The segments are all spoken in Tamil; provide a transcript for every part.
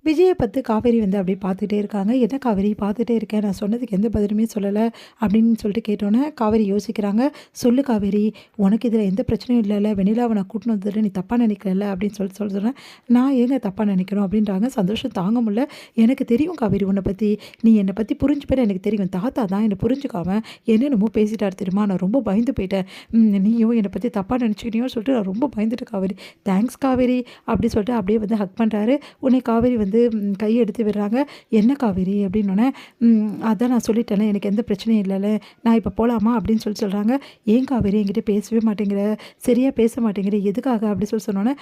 விஜய பார்த்து காவேரி வந்து அப்படியே பார்த்துட்டே இருக்காங்க. "என்ன காவேரி பார்த்துட்டே இருக்கேன். நான் சொன்னதுக்கு எந்த பதிலுமே சொல்லல." அப்படின்னு சொல்லிட்டு கேட்டோன்னே, காவேரி யோசிக்கிறாங்க. "சொல்லு காவேரி, உனக்கு இதில எந்த பிரச்சனையும் இல்லல்ல. வெண்ணிலாவ நான் கூட்டின்னு வந்ததுல நீ தப்பா நினைக்கலல்ல." அப்படின்னு சொல்றேன். "நான் ஏங்க தப்பா நினைக்கணும்?" அப்படின்றாங்க. சந்தோஷம் தாங்க முடியல. "எனக்கு தெரியும் காவேரி உன்ன பத்தி. நீ என்னை பத்தி புரிஞ்சுப்பேன்னு எனக்கு தெரியும். தாத்தா தான் என்ன புரிஞ்சுக்காம என்னென்னமோ பேசிட்டாரு தெரியுமா? நான் ரொம்ப பயந்து போயிட்டேன். நீயும் என்னை பத்தி தப்பா நினச்சுக்கினியோன்னு சொல்லிட்டு நான் ரொம்ப பயந்துட்டேன் காவேரி. தேங்க்ஸ் காவேரி." அப்படி சொல்லிட்டு அப்படியே வந்து ஹக் பண்றாரு. உடனே காவேரி வந்து கையை எடுத்து விடுறாங்க. "என்ன காவேரி?" அப்படின்னோடனே, அதான் நான் சொல்லிட்டேன்ல, எனக்கு எந்த பிரச்சனையும் இல்லைல்ல, நான் இப்போ போகலாமா?" அப்படின்னு சொல்கிறாங்க. "ஏன் காவேரி என்கிட்ட பேசவே மாட்டேங்கிற? சரியா பேச மாட்டேங்கிற, எதுக்காக?" அப்படி சொன்னோன்னே,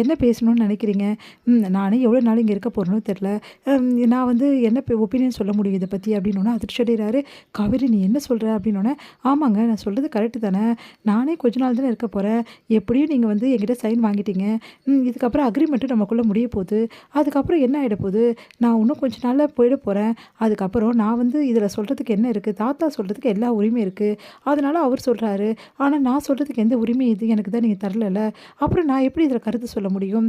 என்ன பேசணும்னு நினைக்கிறீங்க? நானே எவ்வளோ நாள் இங்கே இருக்க போகிறேனோ தெரில. நான் வந்து என்ன ஒப்பீனியன் சொல்ல முடியும் இதை பற்றி?" அப்படின்னோடனே அதிர்ச்சி அடைகிறாரு. "காவேரி நீ என்ன சொல்கிற?" அப்படின்னோடனே, "ஆமாங்க, நான் சொல்கிறது கரெக்டு தானே. நானே கொஞ்ச நாள் தானே இருக்க போகிறேன். எப்படியும் நீங்கள் வந்து என்கிட்ட சைன் வாங்கிட்டீங்க. இதுக்கப்புறம் அக்ரிமெண்ட்டும் நமக்குள்ளே முடிய போகுது. அதுக்கப்புறம் என்ன ஆகிட போகுது? நான் இன்னும் கொஞ்ச நாளில் போயிட போகிறேன். அதுக்கப்புறம் நான் வந்து இதில் சொல்கிறதுக்கு என்ன இருக்குது? தாத்தா சொல்கிறதுக்கு எல்லா உரிமையும் இருக்குது. அதனால் அவர் சொல்கிறாரு. ஆனால் நான் சொல்கிறதுக்கு எந்த உரிமையும் இது எனக்கு தான் நீங்கள் தரலல்ல. அப்புறம் நான் எப்படி இதில் கருத்து சொல்ல முடியும்?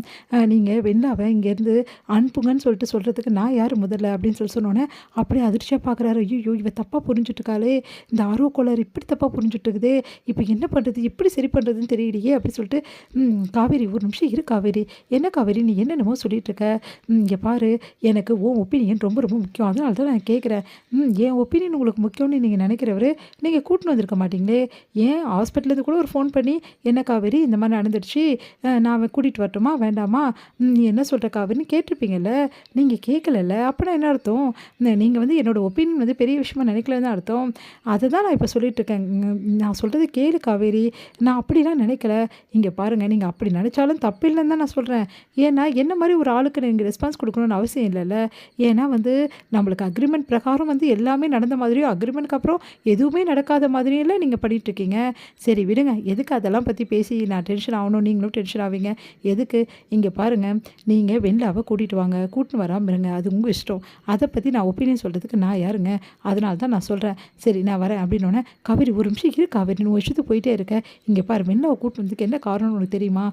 நீங்கள் வெண்ணிலாவ இங்கேருந்து அனுப்புங்கன்னு சொல்கிறதுக்கு நான் யார் முதல்ல?" அப்படின்னு சொன்னோன்னே, அப்படியே அதிர்ச்சியாக பார்க்குறாரு. ஐயோ! இவ தப்பாக புரிஞ்சுட்டுருக்காளே! இந்த ஆர்வக்கோளாறு இப்படி தப்பாக புரிஞ்சுட்டுருக்குதே! இப்போ என்ன பண்ணுறது? எப்படி சரி பண்ணுறதுன்னு தெரியலையே! அப்படின்னு சொல்லிட்டு, "காவேரி ஒரு நிமிஷம் இரு காவேரி. என்ன காவேரி நீ என்னென்னமோ சொல்லிட்டு இருக்க? இங்கே பாரு, எனக்கு உன் ஒப்பீனியன் ரொம்ப ரொம்ப முக்கியம். அதனால தான் நான் கேட்குறேன். என் ஒப்பீனியன் உங்களுக்கு முக்கியம்னு நீங்கள் நினைக்கிறவரு, நீங்கள் கூட்டின்னு வந்திருக்க மாட்டீங்களே? ஏன் ஹாஸ்பிட்டல்லேருந்து கூட ஒரு ஃபோன் பண்ணி, "என்ன காவேரி இந்த மாதிரி நடந்துடுச்சு. நான் கூட்டிகிட்டு வரட்டுமா? வேண்டாமா? நீ என்ன சொல்கிற காவேரின்னு?" கேட்டிருப்பீங்கல்ல. நீங்கள் கேட்கலல்ல. அப்போனா என்ன அர்த்தம்? நீங்கள் வந்து என்னோட ஒப்பீனியன் வந்து பெரிய விஷயமா நினைக்கலன்னு தான் அர்த்தம். அதை தான் நான் இப்போ சொல்லிட்டுருக்கேன். நான் சொல்கிறது கேளு காவேரி. நான் அப்படிலாம் நினைக்கல. இங்கே பாருங்கள், நீங்கள் அப்படி நினச்சாலும் தப்பில்லைன்னு தான் நான் சொல்கிறேன். ஏன்னா, என்ன மாதிரி ஒரு ஆளுக்கு நீங்கள் ரெஸ்பான்ஸ் கொடுக்கணும்னு அவசியம் இல்லைல்ல. ஏன்னா வந்து நம்மளுக்கு அக்ரிமெண்ட் பிரகாரம் வந்து எல்லாமே நடந்த மாதிரியும், அக்ரிமெண்ட்க்கு அப்புறம் எதுவுமே நடக்காத மாதிரியெல்லாம் நீங்கள் பண்ணிகிட்ருக்கீங்க. சரி விடுங்க. எதுக்கு அதெல்லாம் பற்றி பேசி நான் டென்ஷன் ஆகணும், நீங்களும் டென்ஷன் ஆவீங்க? எதுக்கு? இங்கே பாருங்கள், நீங்கள் வெண்ணிலாவ கூட்டிகிட்டு வாங்க. கூட்டின்னு வராமல் இருங்க. அது உங்கள் இஷ்டம். அதை பற்றி நான் ஒப்பீனியன் சொல்கிறதுக்கு நான் யாருங்க? அதனால தான் நான் சொல்கிறேன். சரி நான் வரேன் அப்படின்னோடனே, "காவேரி ஒரு நிமிஷம் இரு காவேரி. நீ ஒரு விஷயத்துக்கு போயிட்டே இருக்க. இங்கே பாரு, வெண்ணிலாவை கூட்டிட்டு வந்ததுக்கு என்ன காரணம்னு உனக்கு தெரியுமா?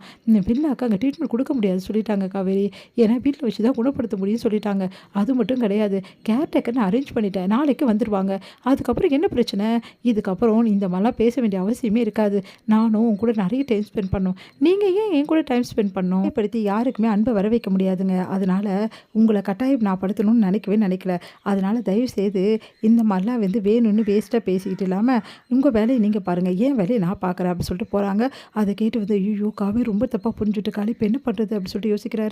வெண்ணிலாவுக்கு அங்கே ட்ரீட்மெண்ட் கொடுக்க முடியாதுன்னு சொல்லிட்டாங்க காவேரி. ஏன்னா வீட்டில் வச்சு தான் குணப்படுத்த முடியும்னு சொல்லிட்டாங்க. அது மட்டும் கிடையாது, கேர்டேக்கர் நான் அரேஞ்ச் பண்ணிட்டேன். நாளைக்கு வந்துடுவாங்க. அதுக்கப்புறம் என்ன பிரச்சனை? இதுக்கப்புறம் இந்த மாதிரிலாம் பேச வேண்டிய அவசியமே இருக்காது. நானும் உன் கூட நிறைய டைம் ஸ்பெண்ட் பண்ணணும். நீங்கள் ஏன் என் கூட டைம் ஸ்பெண்ட் பண்ணணும்? படுத்தி யாருக்குமே அன்பை வர வைக்க முடியாதுங்க. அதனால் உங்களை கட்டாயம் நான் படுத்தணும்னு நினைக்கல. அதனால் தயவுசெய்து இந்த மாதிரிலாம் வந்து வேணும்னு வேஸ்ட்டாக பேசிக்கிட்டு இல்லாமல் உங்கள் வேலையை நீங்கள் பாருங்கள். ஏன் வேலையை நான் பார்க்குறேன் அப்படின்னு சொல்லிட்டு போகிறாங்க. அதை கேட்டு வந்து, ஐயோ காவேரி ரொம்ப தப்பாக புரிஞ்சுட்டு காலி இப்போ என்ன பண்ணுறது அப்படின்னு சொல்லிட்டு யோசிக்கிறாரு.